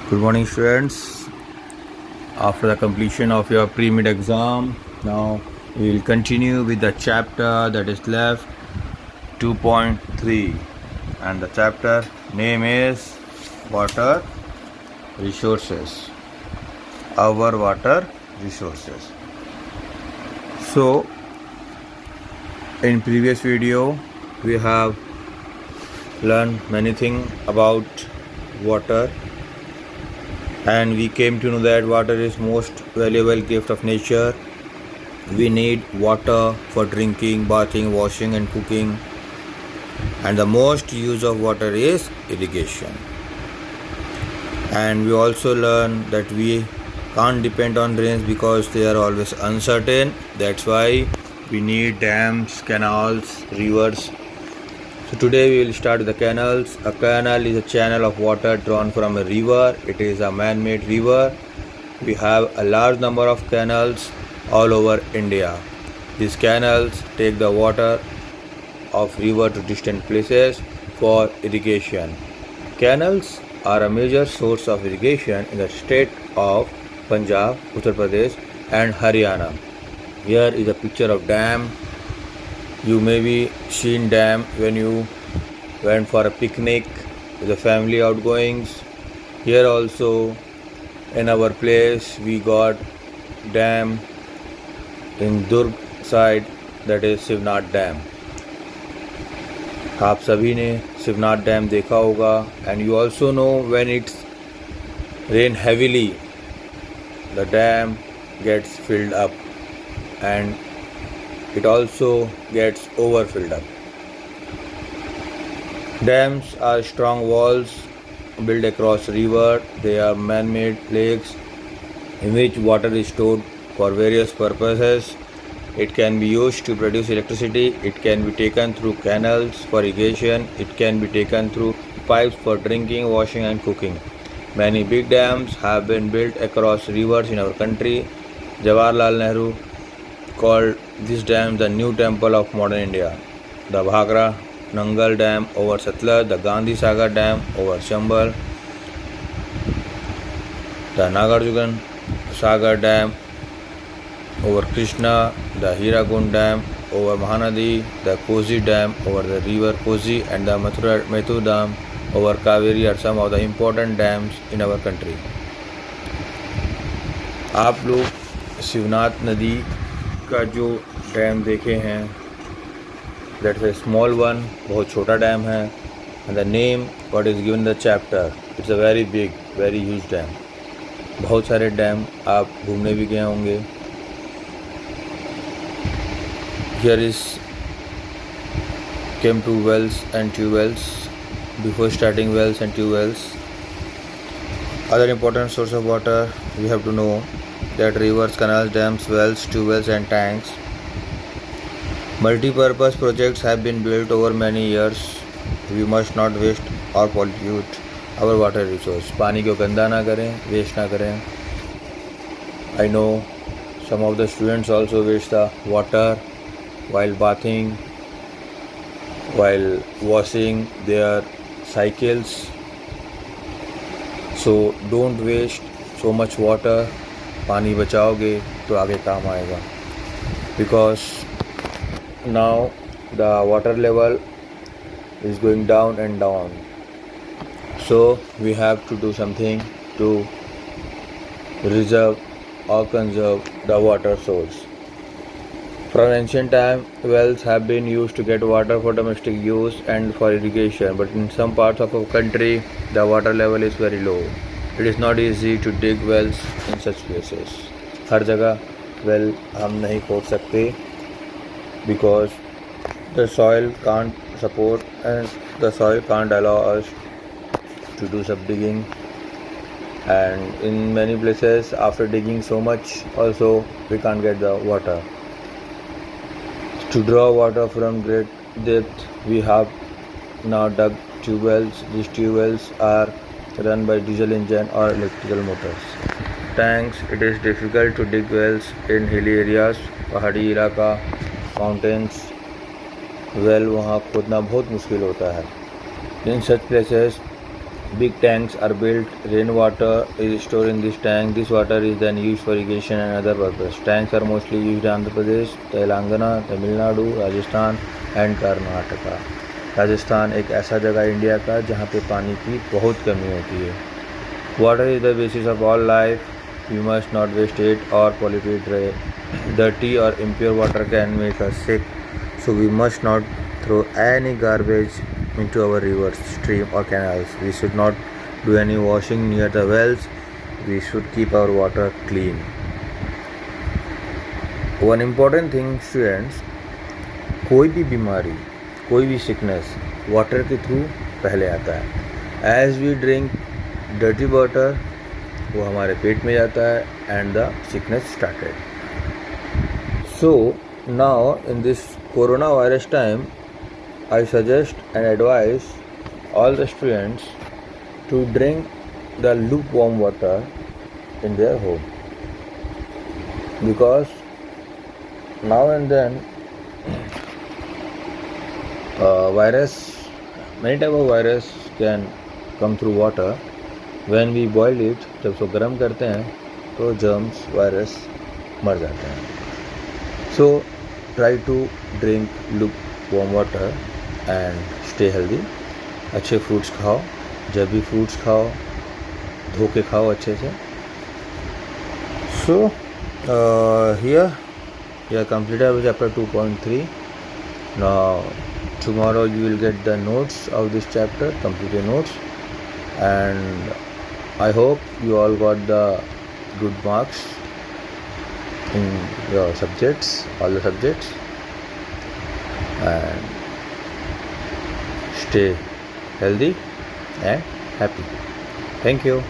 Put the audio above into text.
Good morning, students. After the completion of your pre-mid exam, now we will continue with the chapter that is left 2.3, and the chapter name is Water Resources. Our water resources. So, in previous video, we have learned many things about water. And we came to know that water is most valuable gift of nature. We need water for drinking, bathing, washing and cooking. And the most use of water is irrigation. And we also learn that we can't depend on rains because they are always uncertain. That's why we need dams, canals, rivers. So today we will start with the canals. A canal is a channel of water drawn from a river. It is a man-made river. We have a large number of canals all over India. These canals take the water of river to distant places for irrigation. Canals are a major source of irrigation in the state of Punjab, Uttar Pradesh and Haryana. Here is a picture of dam. You may be seen dam when you went for a picnic with the family outgoings. Here also in our place we got dam in Durg side, that is Shivnath Dam. आप सभी ने Shivnath dam देखा होगा. And you also know when it's rain heavily, the dam gets filled up and it also gets overfilled up. Dams are strong walls built across river. They are man-made lakes in which water is stored for various purposes. It can be used to produce electricity. It can be taken through canals for irrigation. It can be taken through pipes for drinking, washing and cooking. Many big dams have been built across rivers in our country. Jawaharlal Nehru called this dam the new temple of modern India. The Bhakra Nangal Dam over Satluj, the Gandhi Sagar Dam over Chambal, the Nagarjugan Sagar Dam over Krishna, the Hirakund Dam over Mahanadi, the Kosi Dam over the river Kosi and the Methu Dam over Kaveri are some of the important dams in our country. आप लोग शिवनाथ नदी का जो dam देखे हैं, that's a small one, बहुत छोटा dam है. And the name what is given the chapter, it's a very big very huge dam. बहुत सारे डैम आप घूमने भी गए होंगे. Here is came to wells and tubewells. Before starting wells and tubewells, other important source of water we have to know that rivers, canals, dams, wells, tubewells and tanks. Multi-purpose projects have been built over many years. We must not waste or pollute our water resource. पानी को गंदा ना करें, waste ना करें. I know some of the students also waste the water while bathing, while washing their cycles. So don't waste so much water. पानी बचाओगे तो आगे काम आएगा. Because now the water level is going down and down. So we have to do something to reserve or conserve the water source. From ancient time, wells have been used to get water for domestic use and for irrigation, but in some parts of our country, the water level is very low. It is not easy to dig wells in such places. हर जगह well हम नहीं खोद सकते because the soil can't support and the soil can't allow us to do some digging. And in many places, after digging so much, also we can't get the water. To draw water from great depth, we have now dug tube wells. These tube wells are run by diesel engine or electrical motors. Tanks, it is difficult to dig wells in hilly areas, पहाड़ी इलाका, mountains. Well वहाँ खोदना बहुत मुश्किल होता है. In such places, Big tanks are built, rainwater is stored in this tank. This water is then used for irrigation and other purposes. Tanks are mostly used in Andhra Pradesh, Telangana, Tamil Nadu, Rajasthan and Karnataka. Rajasthan एक ऐसा जगह है India का जहाँ पे पानी की बहुत कमी होती है. Water is the basis of all life. We must not waste it or pollute it. Dirty or impure water can make us sick. So we must not throw any garbage into our rivers, stream or canals. We should not do any washing near the wells. We should keep our water clean. One important thing students, कोई भी बीमारी, कोई भी sickness water के through पहले आता है. As we drink dirty water, वो हमारे पेट में जाता है and the sickness started. So now in this coronavirus time, I suggest and advise all the students to drink the lukewarm water in their home, because now and then many type of virus can come through water. When we boil it, जब उसको गर्म करते हैं तो germs, virus मर जाते हैं. So try to drink lukewarm water and stay healthy. अच्छे फ्रूट्स खाओ, जब भी फ्रूट्स खाओ धो के खाओ अच्छे से. So here you have completed chapter 2.3. Now tomorrow you will get the notes of this chapter, completed notes, and I hope you all got the good marks in your subjects, all the subjects, and stay healthy and happy. Thank you.